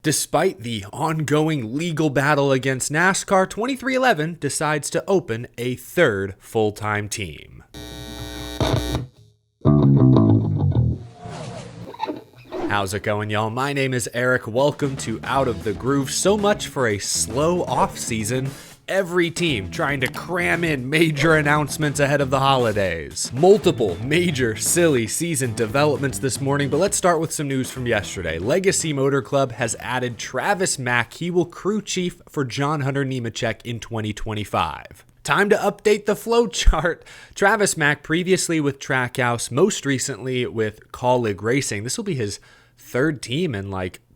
Despite the ongoing legal battle against NASCAR, 2311 decides to open a third full-time team. How's it going, y'all? My name is Eric. Welcome to Out of the Groove. So much for a slow off-season. Every team trying to cram in major announcements ahead of the holidays. Multiple major silly season developments this morning, but let's start with some news from yesterday. Legacy Motor Club has added Travis Mack. He will crew chief for John Hunter Nemechek in 2025. Time to update the flow chart. Travis Mack, previously with Trackhouse, most recently with Colleague Racing. This will be his third team in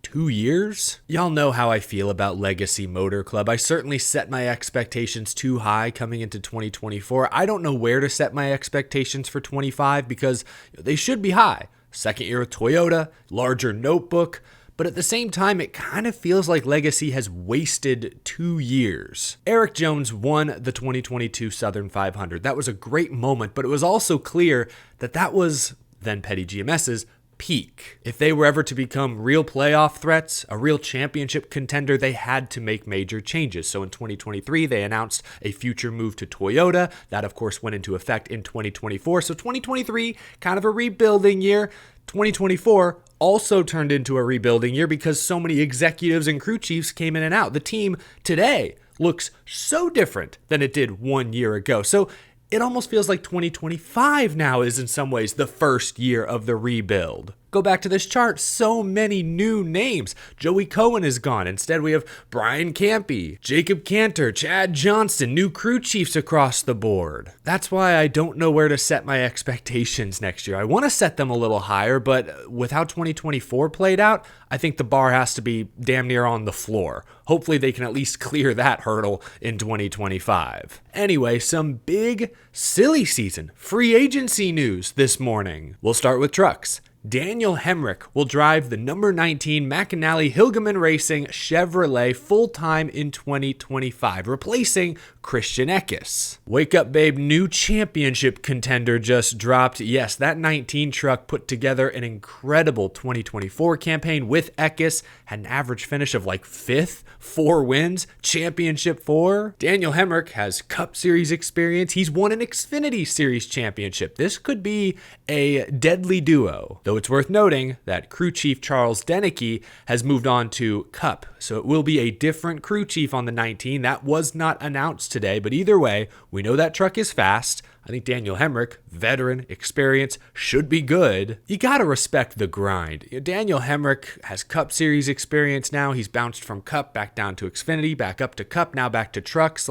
2 years? Y'all know how I feel about Legacy Motor Club. I certainly set my expectations too high coming into 2024. I don't know where to set my expectations for 25 because they should be high. Second year with Toyota, larger notebook, but at the same time, it kind of feels like Legacy has wasted 2 years. Eric Jones won the 2022 Southern 500. That was a great moment, but it was also clear that that was then Petty GMS's peak. If they were ever to become real playoff threats, a real championship contender, they had to make major changes. So in 2023, they announced a future move to Toyota. That, of course, went into effect in 2024. So 2023, kind of a rebuilding year. 2024 also turned into a rebuilding year because so many executives and crew chiefs came in and out. The team today looks so different than it did 1 year ago. So it almost feels like 2025 now is in some ways the first year of the rebuild. Go back to this chart, so many new names. Joey Cohen is gone. Instead, we have Brian Campy, Jacob Cantor, Chad Johnston, new crew chiefs across the board. That's why I don't know where to set my expectations next year. I want to set them a little higher, but with how 2024 played out, I think the bar has to be damn near on the floor. Hopefully they can at least clear that hurdle in 2025. Anyway, some big, silly season free agency news this morning. We'll start with trucks. Daniel Hemrick will drive the number 19 McAnally Hilgeman Racing Chevrolet full-time in 2025, replacing Christian Eckes. Wake up, babe. New championship contender just dropped. Yes, that 19 truck put together an incredible 2024 campaign with Eckes, had an average finish of 5th, 4 wins, championship 4. Daniel Hemrick has Cup Series experience. He's won an Xfinity Series championship. This could be a deadly duo. Though it's worth noting that crew chief Charles Deneke has moved on to Cup, so it will be a different crew chief on the 19. That was not announced today, but either way, we know that truck is fast. I think Daniel Hemrick, veteran, experience, should be good. You gotta respect the grind. Daniel Hemrick has Cup Series experience now. He's bounced from Cup back down to Xfinity, back up to Cup, now back to trucks.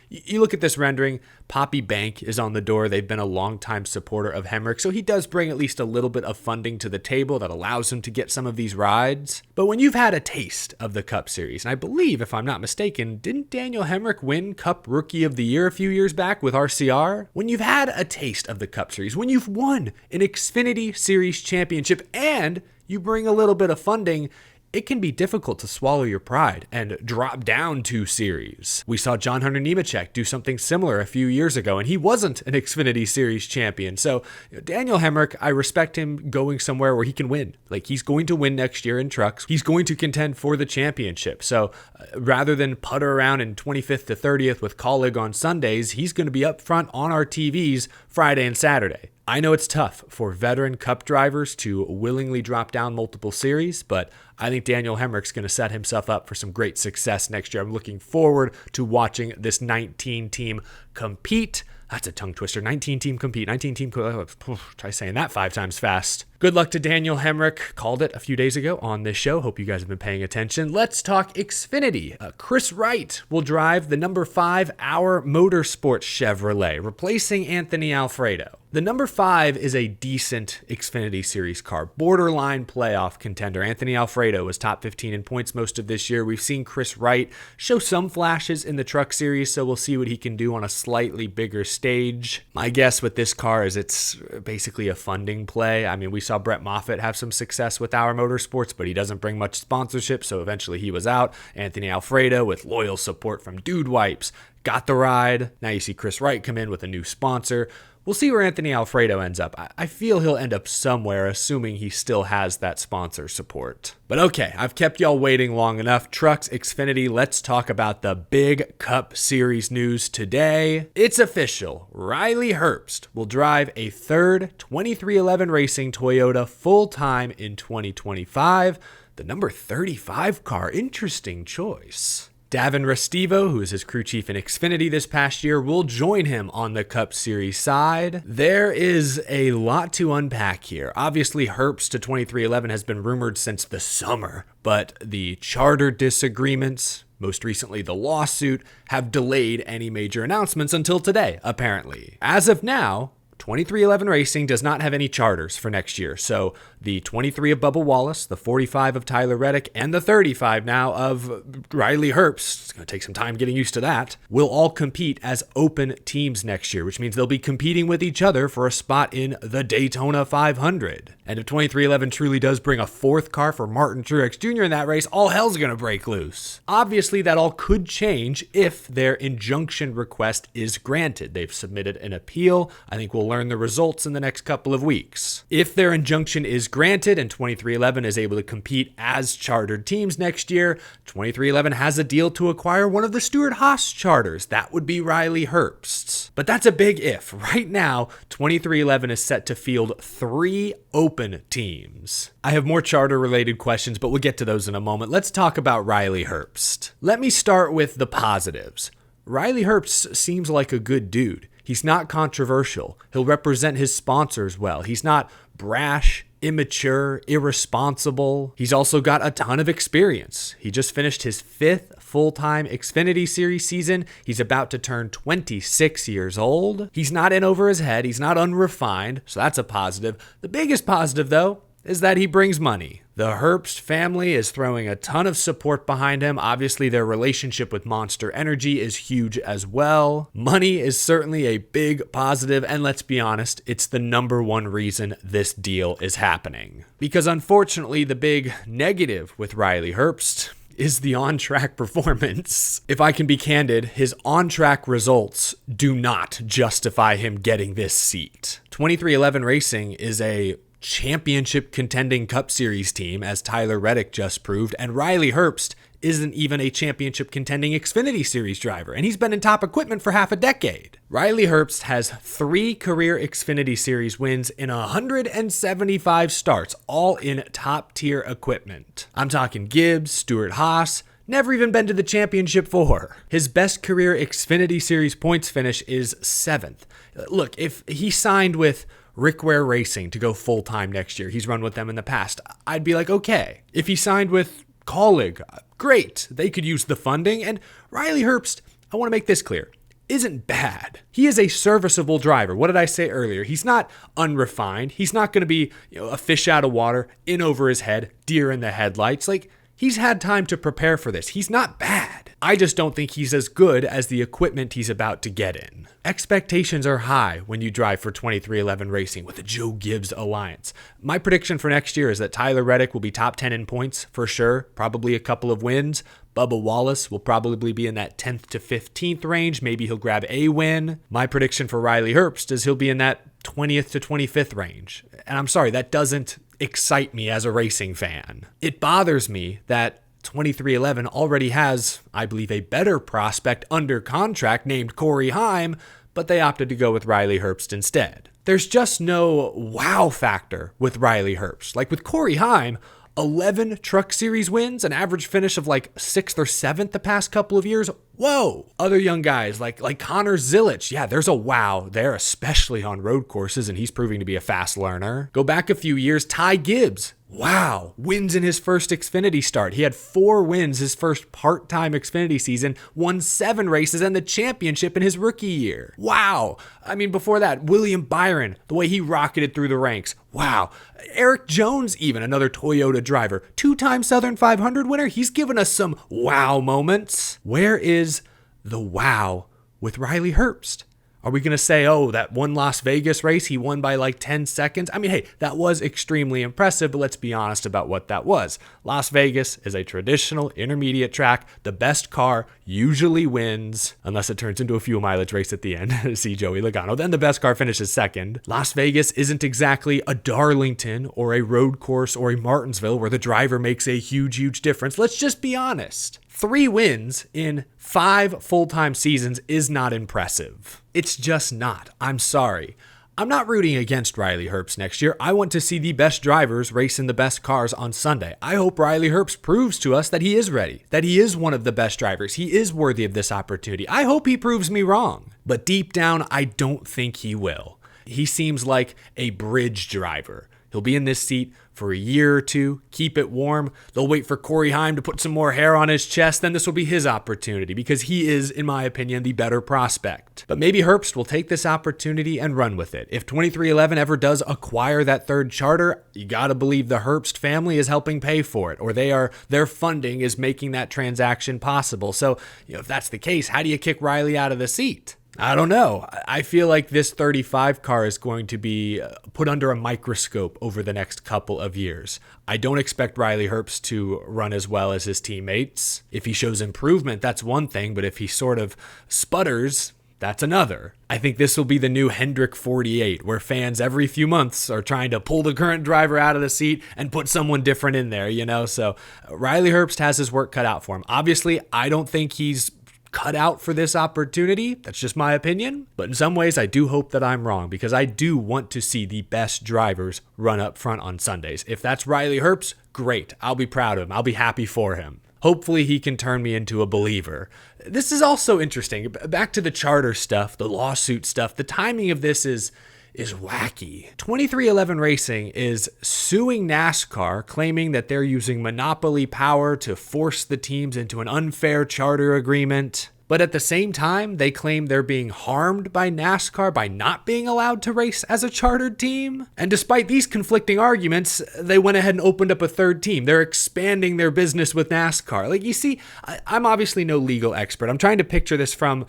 You look at this rendering, Poppy Bank is on the door. They've been a longtime supporter of Hemrick, so he does bring at least a little bit of funding to the table that allows him to get some of these rides. But when you've had a taste of the Cup Series, and I believe, if I'm not mistaken, didn't Daniel Hemrick win Cup Rookie of the Year a few years back with RCR? When you've had a taste of the Cup Series, when you've won an Xfinity Series championship, and you bring a little bit of funding, it can be difficult to swallow your pride and drop down 2 series. We saw John Hunter Nemechek do something similar a few years ago, and he wasn't an Xfinity Series champion. So Daniel Hemrick, I respect him going somewhere where he can win. He's going to win next year in trucks. He's going to contend for the championship. So rather than putter around in 25th to 30th with Colleague on Sundays, he's going to be up front on our TVs Friday and Saturday. I know it's tough for veteran Cup drivers to willingly drop down multiple series, but I think Daniel Hemrick's going to set himself up for some great success next year. I'm looking forward to watching this 19 team compete. That's a tongue twister. 19 team compete. 19 team. Try saying that 5 times fast. Good luck to Daniel Hemrick. Called it a few days ago on this show. Hope you guys have been paying attention. Let's talk Xfinity. Chris Wright will drive the number 5 Our Motorsports Chevrolet, replacing Anthony Alfredo. The number 5 is a decent Xfinity Series car, borderline playoff contender. Anthony Alfredo was top 15 in points most of this year. We've seen Chris Wright show some flashes in the Truck Series, so we'll see what he can do on a slightly bigger stage. My guess with this car is it's basically a funding play. I mean, we saw Brett Moffitt have some success with Our Motorsports, but he doesn't bring much sponsorship, so eventually he was out. Anthony Alfredo, with loyal support from Dude Wipes, got the ride. Now you see Chris Wright come in with a new sponsor. We'll see where Anthony Alfredo ends up. I feel he'll end up somewhere, assuming he still has that sponsor support. But okay, I've kept y'all waiting long enough. Trucks, Xfinity, let's talk about the big Cup Series news today. It's official. Riley Herbst will drive a third 2311 Racing Toyota full-time in 2025. The number 35 car, interesting choice. Davin Restivo, who is his crew chief in Xfinity this past year, will join him on the Cup Series side. There is a lot to unpack here. Obviously, Herbst to 2311 has been rumored since the summer, but the charter disagreements, most recently the lawsuit, have delayed any major announcements until today, apparently. As of now, 2311 Racing does not have any charters for next year, so the 23 of Bubba Wallace, the 45 of Tyler Reddick, and the 35 now of Riley Herbst, it's going to take some time getting used to that, will all compete as open teams next year, which means they'll be competing with each other for a spot in the Daytona 500. And if 2311 truly does bring a fourth car for Martin Truex Jr. in that race, all hell's going to break loose. Obviously, that all could change if their injunction request is granted. They've submitted an appeal. I think we'll learn the results in the next couple of weeks. If their injunction is granted and 2311 is able to compete as chartered teams next year, 2311 has a deal to acquire one of the Stewart-Haas charters. That would be Riley Herbst's. But that's a big if. Right now, 2311 is set to field 3 open teams. I have more charter-related questions, but we'll get to those in a moment. Let's talk about Riley Herbst. Let me start with the positives. Riley Herbst seems like a good dude. He's not controversial. He'll represent his sponsors well. He's not brash, immature, irresponsible. He's also got a ton of experience. He just finished his 5th full-time Xfinity Series season. He's about to turn 26 years old. He's not in over his head. He's not unrefined, so that's a positive. The biggest positive, though, is that he brings money. The Herbst family is throwing a ton of support behind him. Obviously, their relationship with Monster Energy is huge as well. Money is certainly a big positive, and let's be honest, it's the number one reason this deal is happening. Because unfortunately, the big negative with Riley Herbst is the on-track performance. If I can be candid, his on-track results do not justify him getting this seat. 2311 Racing is a championship contending Cup Series team, as Tyler Reddick just proved, and Riley Herbst isn't even a championship contending Xfinity Series driver, and he's been in top equipment for half a decade. Riley Herbst has 3 career Xfinity Series wins in 175 starts, all in top tier equipment. I'm talking Gibbs, Stewart-Haas, never even been to the championship 4. His best career Xfinity Series points finish is 7th. Look, if he signed with Rick Ware Racing to go full-time next year, he's run with them in the past, I'd be like, okay. If he signed with Colleague, great. They could use the funding. And Riley Herbst, I want to make this clear, isn't bad. He is a serviceable driver. What did I say earlier? He's not unrefined. He's not going to be, a fish out of water, in over his head, deer in the headlights. Like, he's had time to prepare for this. He's not bad. I just don't think he's as good as the equipment he's about to get in. Expectations are high when you drive for 2311 Racing with the Joe Gibbs alliance. My prediction for next year is that Tyler Reddick will be top 10 in points for sure, probably a couple of wins. Bubba Wallace will probably be in that 10th to 15th range. Maybe he'll grab a win. My prediction for Riley Herbst is he'll be in that 20th to 25th range. And I'm sorry, that doesn't excite me as a racing fan. It bothers me that 2311 already has, I believe, a better prospect under contract named Corey Heim, but they opted to go with Riley Herbst instead. There's just no wow factor with Riley Herbst. Like with Corey Heim, 11 Truck Series wins, an average finish of like 6th or 7th the past couple of years. Whoa! Other young guys like Connor Zilic. Yeah, there's a wow there, especially on road courses, and he's proving to be a fast learner. Go back a few years, Ty Gibbs. Wow, wins in his first Xfinity start. He had 4 wins his first part-time Xfinity season, won 7 races and the championship in his rookie year. Wow. I mean, before that, William Byron, the way he rocketed through the ranks. Wow. Eric Jones, even another Toyota driver, 2-time Southern 500 winner. He's given us some wow moments. Where is the wow with Riley Herbst? Are we going to say, oh, that one Las Vegas race, he won by like 10 seconds? I mean, hey, that was extremely impressive, but let's be honest about what that was. Las Vegas is a traditional intermediate track. The best car usually wins, unless it turns into a fuel mileage race at the end. See Joey Logano. Then the best car finishes second. Las Vegas isn't exactly a Darlington or a road course or a Martinsville where the driver makes a huge difference. Let's just be honest. 3 wins in 5 full-time seasons is not impressive. It's just not. I'm sorry. I'm not rooting against Riley Herbst next year. I want to see the best drivers race in the best cars on Sunday. I hope Riley Herbst proves to us that he is ready, that he is one of the best drivers. He is worthy of this opportunity. I hope he proves me wrong. But deep down, I don't think he will. He seems like a bridge driver. He'll be in this seat for a year or two, keep it warm. They'll wait for Corey Heim to put some more hair on his chest. Then this will be his opportunity because he is, in my opinion, the better prospect. But maybe Herbst will take this opportunity and run with it. If 23XI ever does acquire that third charter, you got to believe the Herbst family is helping pay for it, or their funding is making that transaction possible. So, if that's the case, how do you kick Riley out of the seat? I don't know. I feel like this 35 car is going to be put under a microscope over the next couple of years. I don't expect Riley Herbst to run as well as his teammates. If he shows improvement, that's one thing, but if he sort of sputters, that's another. I think this will be the new Hendrick 48, where fans every few months are trying to pull the current driver out of the seat and put someone different in there, So Riley Herbst has his work cut out for him. Obviously, I don't think he's cut out for this opportunity. That's just my opinion. But in some ways, I do hope that I'm wrong because I do want to see the best drivers run up front on Sundays. If that's Riley Herbst, great. I'll be proud of him. I'll be happy for him. Hopefully he can turn me into a believer. This is also interesting. Back to the charter stuff, the lawsuit stuff. The timing of this is wacky. 23XI Racing is suing NASCAR, claiming that they're using monopoly power to force the teams into an unfair charter agreement. But at the same time, they claim they're being harmed by NASCAR by not being allowed to race as a chartered team. And despite these conflicting arguments, they went ahead and opened up a third team. They're expanding their business with NASCAR. Like, you see, I'm obviously no legal expert. I'm trying to picture this from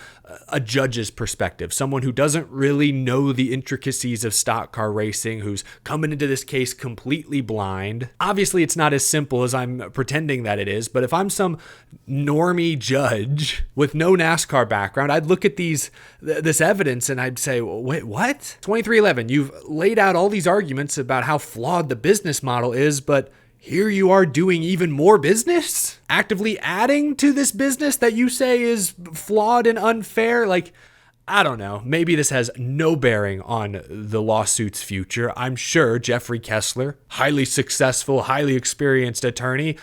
a judge's perspective, someone who doesn't really know the intricacies of stock car racing, who's coming into this case completely blind. Obviously, it's not as simple as I'm pretending that it is, but if I'm some normie judge with no NASCAR background, I'd look at this evidence and I'd say, wait, what? 23XI, you've laid out all these arguments about how flawed the business model is, but here you are doing even more business? Actively adding to this business that you say is flawed and unfair? Like, I don't know. Maybe this has no bearing on the lawsuit's future. I'm sure Jeffrey Kessler, highly successful, highly experienced attorney,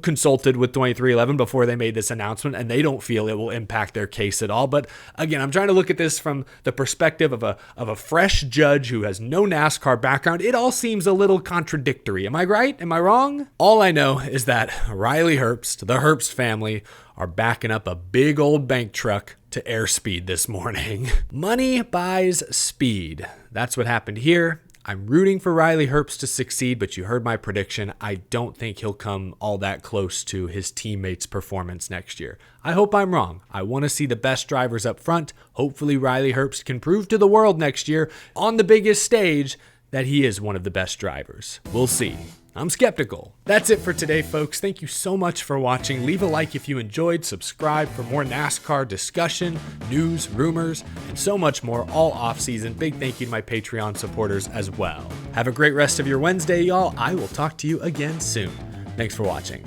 consulted with 23XI before they made this announcement, and they don't feel it will impact their case at all. But again, I'm trying to look at this from the perspective of a fresh judge who has no NASCAR background. It all seems a little contradictory. Am I right? Am I wrong? All I know is that Riley Herbst, the Herbst family, are backing up a big old bank truck to airspeed this morning. Money buys speed. That's what happened here. I'm rooting for Riley Herbst to succeed, but you heard my prediction. I don't think he'll come all that close to his teammates' performance next year. I hope I'm wrong. I want to see the best drivers up front. Hopefully Riley Herbst can prove to the world next year on the biggest stage that he is one of the best drivers. We'll see. I'm skeptical. That's it for today, folks. Thank you so much for watching. Leave a like if you enjoyed. Subscribe for more NASCAR discussion, news, rumors, and so much more all off-season. Big thank you to my Patreon supporters as well. Have a great rest of your Wednesday, y'all. I will talk to you again soon. Thanks for watching.